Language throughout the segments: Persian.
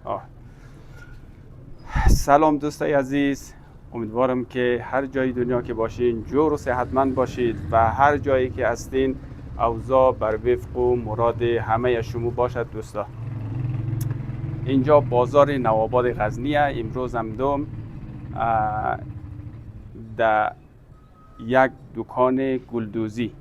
آه. سلام دوستای عزیز، امیدوارم که هر جای دنیا که باشین جور و صحتمند باشید و هر جایی که هستین اوضاع بر وفق و مراد همه شما باشد. دوستا، اینجا بازار نوآباد غزنیه. امروز هم دوم در یک دکان گلدوزی.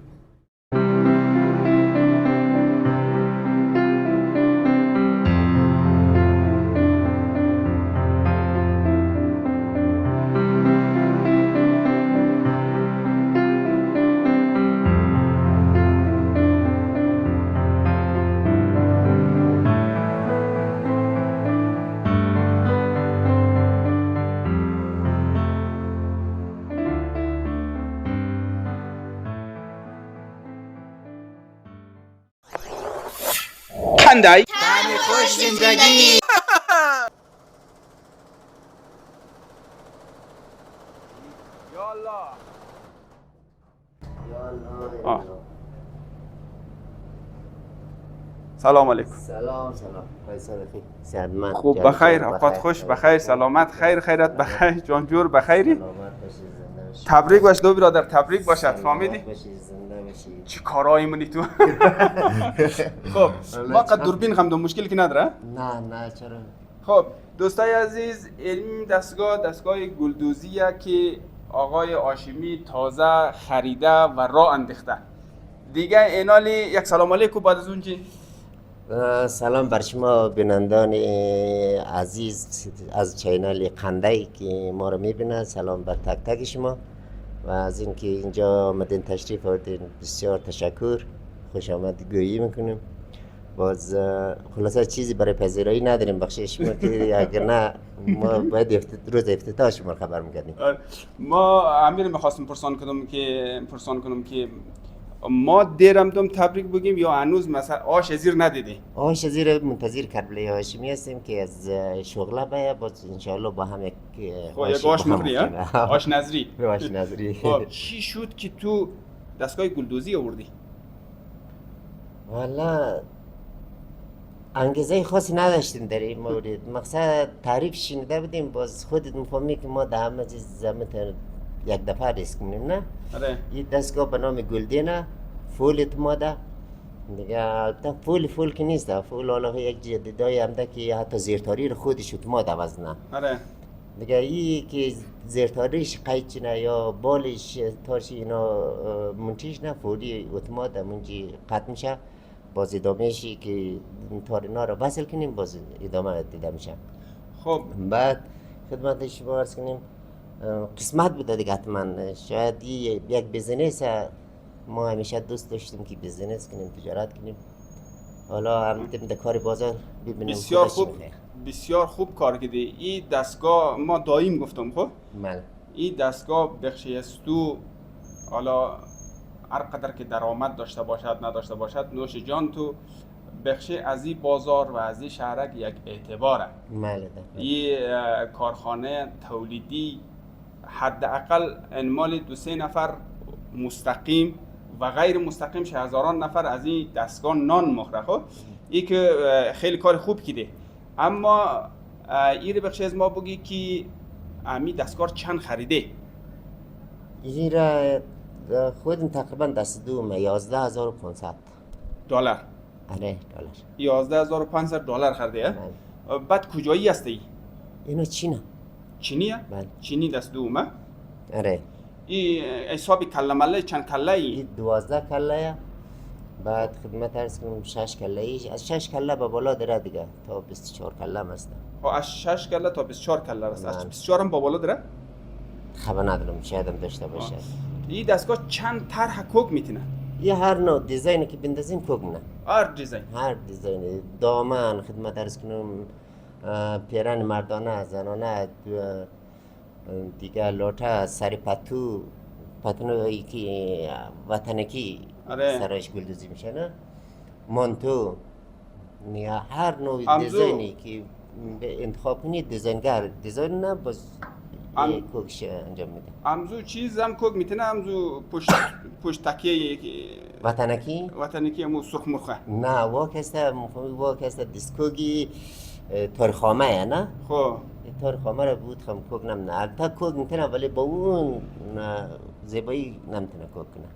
کندای طعم خوش زندگی. یالا. سلام علیکم. سلام قیصر رفیق، صحتمند؟ خوب بخیر، اوقات خوش بخیر، سلامت، خیر خیرت بخیر، جان جور بخیری؟ سلامت باشی، زنده باشی. تبریک باش دو برادر، تبریک باشد. فهمیدی؟ سلامت باشی، زنده باشی. چی کارایی منی تو؟ خب ما قد دوربین هم دو مشکل که نداره؟ نه چرا؟ خب دوستای عزیز، این دستگاه گلدوزیه که آقای هاشمی تازه خریده و راه انداخته. دیگه اینالی یک سلام علیکم بعد از اون چی؟ سلام بر شما بینندان عزیز از چینل قندای که ما رو میبینند. سلام بر تک تک شما و از اینکه اینجا آمدین تشریف آوردین بسیار تشکر، خوش آمد گویی میکنیم. باز خلاصه چیزی برای پذیرایی نداریم بخشش شما که اگر نه ما باید روز افتتاح شما خبر میکردیم. ما امیر میخواستم پرسان کنم که ما دیرم دوم تبریک بگیم یا هنوز مثلا آش زیر ندیدی؟ آش زیر منتظر کربلای هاشمی هستیم که از شغله باید باز انشاءالله با هم یک آش مخری آش نظری. آش نظری. خب چی شد که تو دستگاه گلدوزی آوردی؟ والا انگیزه خاصی نداشتیم در این مورد، مقصد تعریف شنیده بودیم، باز خودت میفهمی که ما در همه چیز زمین یک دفعه ریسک کنیم. نه آره. این دستگاه به نام گلدینه، فول اعتماده دیگه. البته فول که نیست، فول حالا یک جدیدایی هم ده که حتی زیرتاری رو خودش اعتماد عوض نه. آره. دیگه ای که زیرتاریش قیچ نه یا بالش تارش اینا منچیش نه، فولی اعتماد منجی قطع میشه، باز ادامهشی که تارینا رو وصل کنیم باز ادامه دیده میشه. خب بعد خدمت شما عرض کنیم قسمت بوده دیگه حتما. شاید یک بیزنس ما همیشه دوست داشتیم که بیزنس کنیم، تجارت کنیم. حالا هم در کار بازار ببینیم. بسیار خوب کار کردی. این دستگاه ما دایم گفتم خب این دستگاه بخشی از تو، حالا هر قدر که درآمد داشته باشد نداشته باشد، نوش جان تو بخشی از این بازار و از این شهرک یک اعتباره. این کارخانه تولیدی حداقل انمال 2-3 نفر مستقیم و غیر مستقیم هزاران نفر از این دستگاه نان مخوره. خب این که خیلی کار خوب کیده. اما این بخش از ما بگی که امی دستگاه چند خریده؟ این را خودم تقریبا دست دوم 11,500 دلار. آره دلار. 11,500 دلار خریده. بعد کجایی هستی؟ اینو چینیه؟ بله. چینی دست دومه؟ آره. این حسابی کله مله چند کله ای؟ این 12 کله. بعد خدمت عرض کنم 6 کله ایش، از 6 کله به بالا داره دیگه تا 24 کله هم هست. از 6 کله تا 24 کله است. از 24 هم با بالا داره؟ خبر ندارم، شاید هم داشته باشه. این دستگاه چند طرح کوک میتونه؟ یه هر نوع دیزاینی که بندازین کوک نه. هر دیزاین دامن خدمت عرض کنم، پیرن مردانه زنانه دیگه، لوټه، سر پتنوی که وطنکی سرش گلدوزی میشه نه، مانتو، هر نوع دیزاینی که انتخاب کنید دیزاین نه باز کوکش انجام میده. امزو چیز هم کوک میتونه، امزو پشت تکیه وطنکی همون سرخ مرخه نه، واکسته دیسکوگی تاریخامه نه؟ خب تاریخامه را بود خم کوک نمونه البته کوک میتونه ولی با اون زیبایی نمیتونه کوک کنه.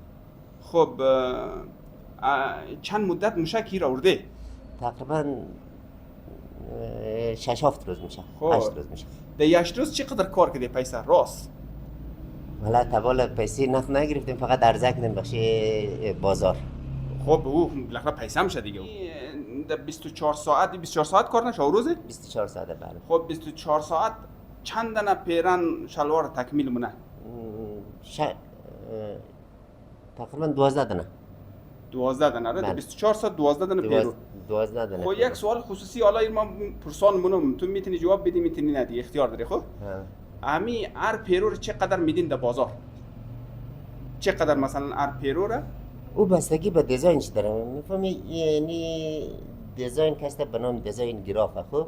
خب چند مدت موشک را ورده؟ تقریبا 6-7 روز میشه. خب 8 روز میشه. در 8 روز چقدر کار کردی پیسه راست؟ والا تبال پیسه نفت نگرفتیم فقط ارزه کردیم بخشی بازار. خب او بالاخره پیسه میشه دیگه. در 24 ساعت کار نشه روزه؟ 24 ساعت بله. خب 24 ساعت چند دانه پیرن شلوار تکمیل مونه؟ تقریبا 12 دانه. 12 دانه را؟ بله. 24 ساعت 12 دانه پیرو. 12 دانه. خب یک سوال خصوصی حالا ما پرسان منم تو میتونی جواب بدی میتونی ندی اختیار داری. خب امی هر پیرو رو چقدر میدین در بازار؟ چقدر مثلا هر پیرو را؟ او بستگی به دیزاینش داره میفهمی یعنی دیزاین کسته به نام دیزاین گرافه. خب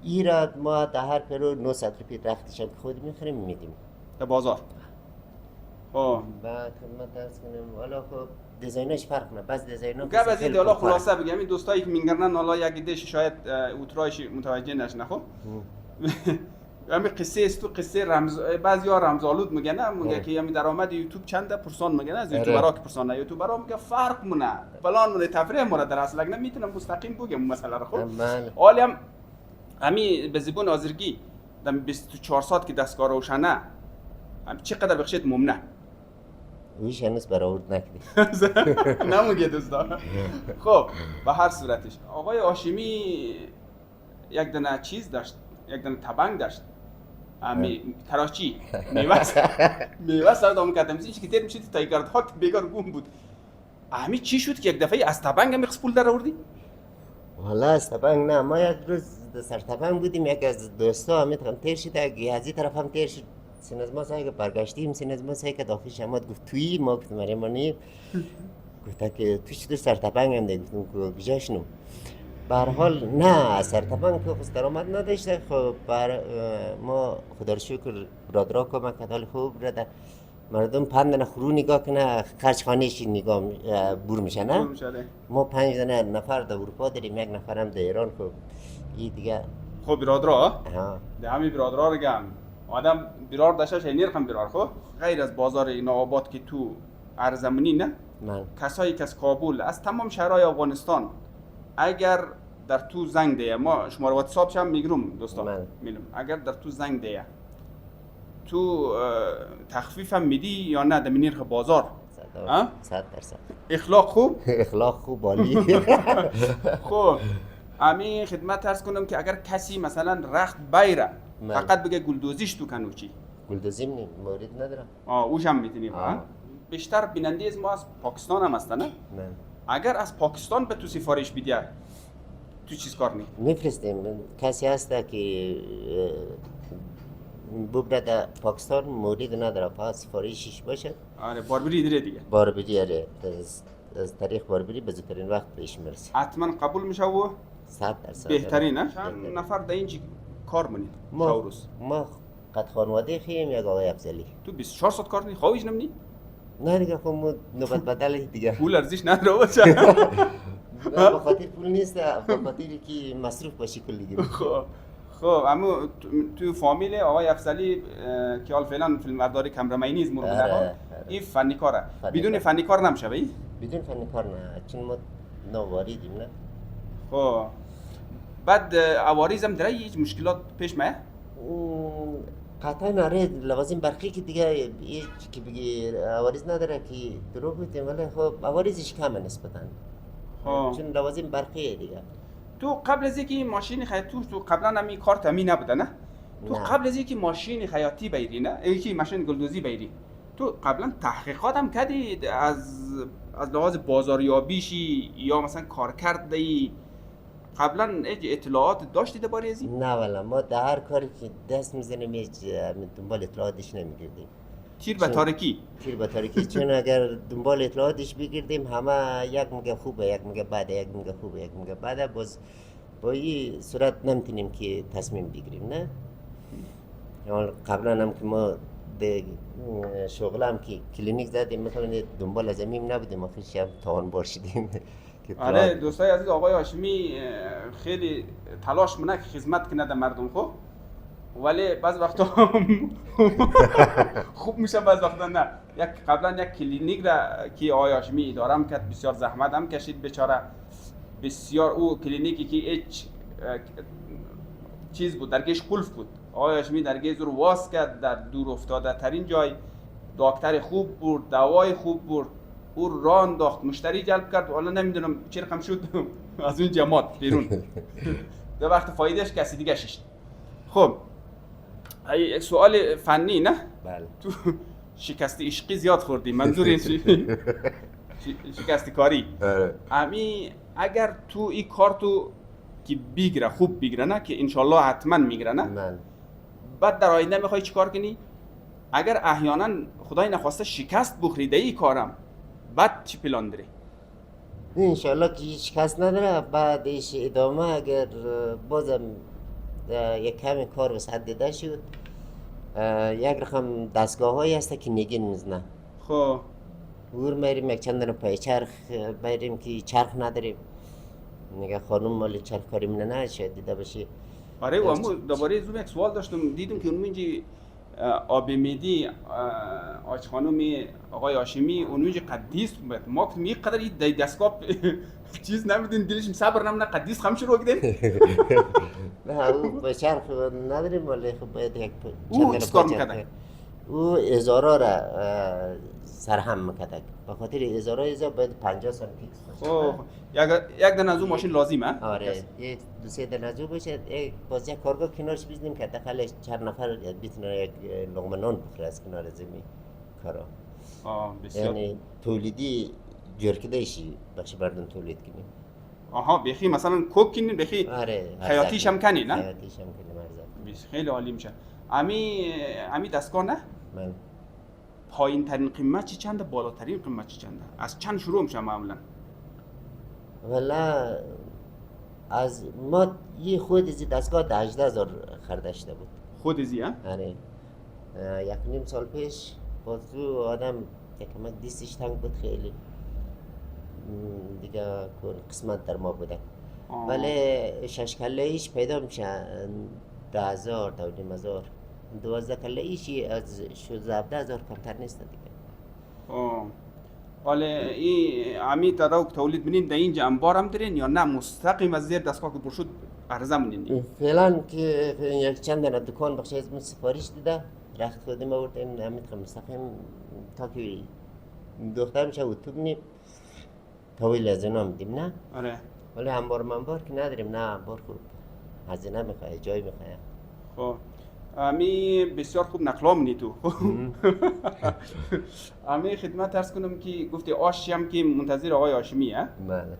ایراد ما در هر پیرو 900 روپیه رختش هم خود میخریم میدیم در بازار. خب بعد خدمت درس کنیم حالا خب دیزاینش فرق نه بس دیزاینا گپ از این حالا خلاصه بگم این دوستایی که میگردن حالا یک ایدهش شاید اوترایش متوجه نشن. خب همین قصه است تو قصه رمز بعضیا رمزآلود میگن نه میگه که همین درآمد یوتیوب چنده پرسان میگن از یوتیوبرها که پرسان نه یوتیوبرها میگه فرق مونه فلان مونه تفریح مونه در اصل اگه نمیتونم مستقیم بگم مسئله رو. خب حالی هم همین به زبان آذرگی در 24 ساعت که دستگاه روشنه چقدر بخشید ممنه ویش هنوز برآورد نکردی نموگه دوستا. خب به هر صورتش آقای هاشمی یک دونه چیز داشت یک دونه تبنگ داشت تراشچی میوه سودا میکردم چیزی که تیر میشید تا گردها بیگار گم بود. امی چی شد که یک دفعه از تبنگ هم پول در آوردی؟ والا از تبنگ نه ما یک روز سر تبنگ بودیم یک از دوستا همین هم تیر شد از این طرف هم تیر شد سین از ما سعی که برگشتیم سین از ما سعی که داخل شماد گفت تویی ما گفتم آره ما نیم گفت که توی چطور سر تبنگ هم ده گفتم که کجاشنو به هر حال نه سرطبان که خود درآمد نداشته. خب ما خدا رو شکر برادرها کمک کرد حال خوب برده مردم 5 دانه خرو نگاه کنه خرج خانه‌اش نگاه بور میشه نه ما 5 دانه نفر در اروپا داریم یک نفر هم در ایران. خب این دیگه خب برادرها ده همین برادرها رو گم آدم برار داشتش اینیر هم برار. خب غیر از بازار اینا آباد که تو ارزمونی نه کسایی که از کابل از تمام شهرهای افغانستان اگر در تو زنگ ده ما شماره واتساپ هم میگیرم دوستان میلم اگر در تو زنگ ده تو تخفیف هم میدی یا نه در نرخ بازار؟ 100% اخلاق خوب؟ اخلاق خوب عالی. خب امی خدمت عرض کنم که اگر کسی مثلا رخت بیره فقط بگه گلدوزیش تو کنو چی؟ گلدوزیم نیم مورد ندارم. اوش هم میتونیم. بیشتر بیننده از ما از پاکستان هم هستن نه؟ اگر از پاکستان به تو سفارش بیدی تو چیز کار نی؟ میفرستیم کسی هسته که ببره در پاکستان مورد نداره فقط سفارشش باشه. آره باربری دیره دیگه. باربری آره از طریق باربری به زودترین وقت بهش میرسه. حتما قبول میشه و 100% بهترین نه؟ چند نفر در اینجا کار منید؟ ما قد خانواده خیم یک آقای افضلی. تو 24 ساعت کار نی؟ خواهیش نمونی؟ نه دیگه خب نوبت بدل دیگه. پول ارزش نداره باشه. به خاطر پول نیست به خاطری که مصروف باشی کلی. خب اما تو فامیل آقای افضلی که حال فعلا فیلمبرداری کمرمینی از مرغ این فنی کاره. بدون فنی کار نمیشه بایی؟ بدون فنی کار نه چون ما نواریدیم نه. خب بعد عوارض هم داره هیچ مشکلات پیش میاد؟ قطعا نره لوازم برقی که دیگه که بگی عوارض نداره که دروغ بگیم ولی خب عوارضش کمه نسبتاً. چون لوازم برقیه دیگه. تو قبل از اینکه ماشین خیاطی تو قبلا هم این کار تامین نبوده نه؟ تو قبل از اینکه ماشین خیاطی بگیری نه؟ اینکه ماشین گلدوزی بگیری تو قبلا تحقیقات هم کردی از لحاظ بازاریابیشی یا مثلا کارکردی قبلا اطلاعات داشتی درباره ازی؟ نه والا ما در هر کاری که دست میزنیم هیچ دنبال اطلاعاتش نمیگردیم. تیر به تاریکی چون اگر دنبال اطلاعاتش بگردیم همه یک میگه خوبه یک میگه بده یک میگه خوبه یک میگه بده باز با این صورت نمیتونیم که تصمیم بگیریم نه. یا قبلا هم که ما به شغلم که کلینیک زدیم مثلا دنبال زمین نبودیم آخرش هم تاوان بار شدیم آره دوستای عزیز، آقای هاشمی خیلی تلاش منه که خدمت کنه در مردم خو، ولی بعض وقتا خوب میشه، بعض وقتا نه. قبلا یک کلینیک را که آقای هاشمی اداره میکرد، بسیار زحمت هم کشید بیچاره، بسیار. او کلینیکی که هیچ چیز بود درگیش قلف بود، آقای هاشمی درگیش رو واس کرد در دور افتاده ترین جای، دکتر خوب بود، دوای خوب بود، او راه انداخت، مشتری جلب کرد. حالا نمیدونم چه رقم شد از اون جماعت بیرون در وقت فایدهش کسی دیگه ششت. خب یک سوال فنی نه؟ بله. تو شکست عشقی زیاد خوردی، منظور این شکست کاری. امی اگر تو این کار تو که بگیره، خوب بگیره نه، که انشالله حتما میگیره نه، بعد در آینده میخوای چیکار کنی؟ اگر احیانا خدای نخواسته شکست بخوری این کارم، بعد چی پلان داری؟ انشالله که شکست نداره، بعدش ادامه اگر بازم یک کمی کار وسط دیده شد، یک رقم دستگاه هایی هست که نگین میزنه. خب ور میریم یک چند پای چرخ میریم که چرخ نداریم، نگه خانم مالی چرخ کاری منه نه، شاید دیده باشی. آره و همون دوباره زوم یک سوال داشتم، دیدم که اونجی آبی میدی آج خانومی آقای هاشمی اونجی قدیس بود، ما که میقدر این دستگاه چیز نمیدین، دلشم صبر نمونه قدیس خم شروع کردیم. نه او به چرخ نداریم، ولی خب باید یک او اسکار میکرده، او ازارا را سرهم میکرده، به خاطر ازارا باید 50 سال فیکس باشه. یک دن از اون ماشین لازمه؟ آره یک دو سه دن از اون باشه، باز یک کارگاه کنارش بیزنیم که داخلش 4 نفر بتونه یک لقمه نان بخوره از کنار زمین کارا. بسیار. یعنی تولیدی جور کده ایشی بخش بردن تولید کنیم. آها بخی مثلا کوک کنیم، بخی خیاتیش هم کنی نه؟ خیاتیش هم کنیم ارزاد. خیلی عالی میشه. امی دستگاه نه؟ من پایین ترین قیمت چی چنده، بالاترین قیمت چی چنده؟ از چند شروع میشه معمولا؟ والا از ما یه خود ازی دستگاه 18,000 خرده شده بود. خود ازی ها؟ آره. 1.5 سال پیش باز تو آدم یکمک دیستش تنگ بود خیلی دیگه قسمت در ما بوده. ولی 6 کله ایش پیدا میشه 10,000 تا 12,000. 12 کله ایشی از 17,000 کمتر نیست دیگه. ولی این امی تداوک تولید منین در اینجا انبار هم دارین یا نه مستقیم از زیر دستگاه که پرشود عرضه منین؟ فعلا که یک چند دانه دکان بخش از من سفارش دیده، رخت خودم آوردیم امیت که مستقیم تا که دختر میشه و تو بینیم طویل از اینا میدیم نه؟ آره. ولی انبار که نداریم، نه انبار خوب هزینه میخواه، جای میخواه. خب امی بسیار خوب نقلا منی تو. امی خدمت عرض کنم که گفتی آشی هم که منتظر آقای هاشمی ها؟ بله.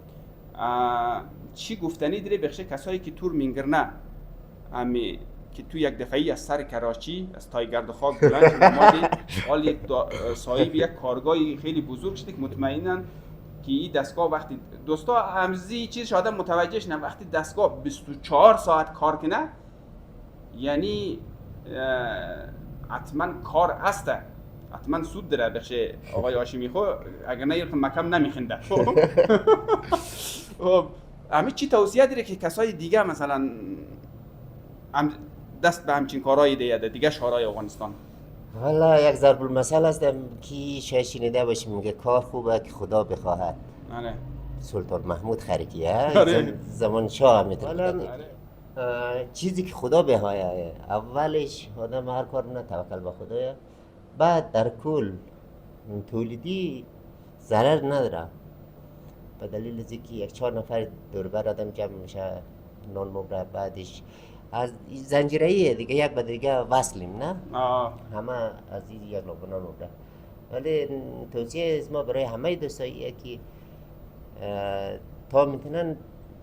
چی گفتنی داری بخش کسایی که تور میگرنه امی که تو یک دفعی از سر کراچی از تایگرد خاک بلند شد اومدی حال یک صاحب یک کارگاهی خیلی بزرگ شده که مطمئنن که این دستگاه وقتی دوستا همزی چیز آدم متوجهش نه، وقتی دستگاه 24 ساعت کار کنه یعنی حتما کار است، حتما سود داره بخش آقای هاشمی. خب اگر نه یکم مکم نمیخنده. خب همین چی توصیه داره که کسای دیگه مثلا دست به همچین کارهای دیگه شهرهای افغانستان؟ حالا یک ضرب المثل است که شاید شنیده باشیم، میگه کار خوبه که خدا بخواهد. آره. سلطان محمود خرکی زمان شاه میتونه. چیزی که خدا بخواهد اولش آدم هر کار نه توکل به خداست، بعد در کل تولیدی ضرر نداره، به دلیل از اینکه یک 4 نفر دور بر آدم جمع میشه نان مبره، بعدش از زنجیره‌ای دیگه یک به دیگه وصلیم نه؟ همه از این یک لقمه نان مبره. ولی توصیه از ما برای همه دوستاییه که تا میتونن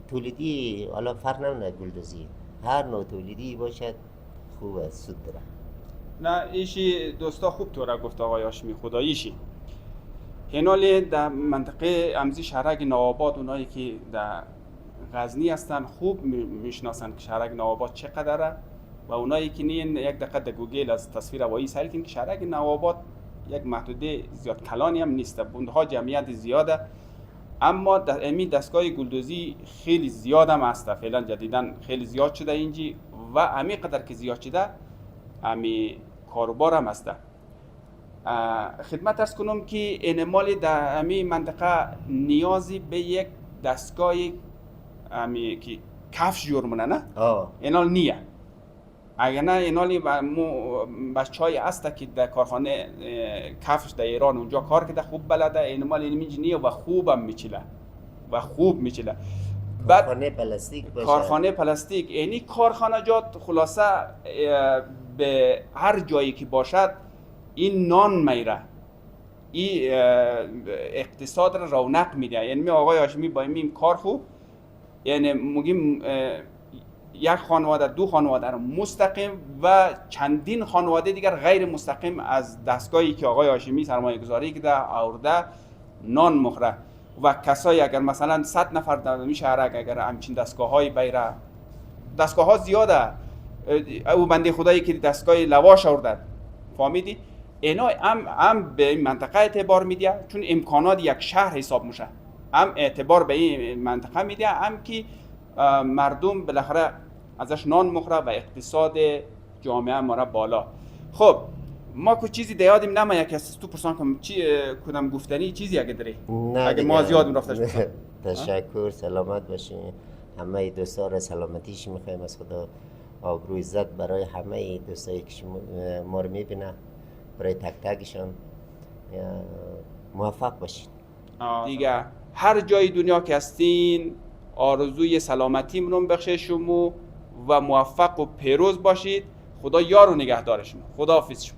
تولیدی، حالا فرق نمونه گلدوزی، هر نوع تولیدی باشد خوبه، سود داره. نه ایشی دوستا خوب تو را گفت آقای هاشمی، خداییشی هنالی در منطقه امزی شهرک نوآباد اونایی که در غزنی هستن خوب میشناسن که شهرک نوآباد چقدره، و اونایی که نین یک دقیقه در گوگل از تصویر هوایی سهل کنین که شهرک نوآباد یک محدوده زیاد کلانی هم نیست، بندها جمعیت زیاده اما امی دستگاه گلدوزی خیلی زیاد هم هسته، فعلا جدیدن خیلی زیاد شده اینجی و امی قدر که زیاد شده امی کاروبار هم هسته. خدمت ارز کنم که این مال در امی منطقه نیازی به یک دستگاه امی که کفش جور نه اینال نیه. اگر نه اینالی بچه‌های هسته که در کارخانه کفش در ایران اونجا کار کرده خوب بلده، این مال اینمیج نیه و خوبم میچله و خوب میچله. کارخانه پلاستیک باشه، کارخانه پلاستیک، یعنی کارخانه جات خلاصه به هر جایی که باشد این نان میره، این اقتصاد را رونق میده. یعنی آقای هاشمی با این کار خوب، یعنی میگیم یک خانواده دو خانواده رو مستقیم و چندین خانواده دیگر غیر مستقیم از دستگاهی که آقای هاشمی سرمایه گذاری کرده آورده نان مخوره. و کسایی اگر مثلا 100 نفر در شهر اگر همچین دستگاه‌های بیره، دستگاه‌ها زیاده، او بنده خدایی که دستگاه لواش آورده فهمیدی، اینا هم به این منطقه اعتبار میده چون امکانات یک شهر حساب میشه، هم اعتبار به این منطقه میده، هم که مردم بالاخره ازش نان مخوره و اقتصاد جامعه ما را بالا. خب ما کو چیزی دیادیم نما یک از تو پرسان کنم چی کدام گفتنی چیزی اگه داری؟ نه اگه ما زیاد رفتش تشکر، سلامت باشین. همه دوستان سلامتیش میخوایم از خدا، آبرو عزت برای همه دوستایی که ما رو میبینن، برای تک تکشان موفق باشین. دیگه هر جای دنیا که هستین آرزوی سلامتی منم بخشه شما و موفق و پیروز باشید. خدا یار و نگهدار شما. خداحافظ شما.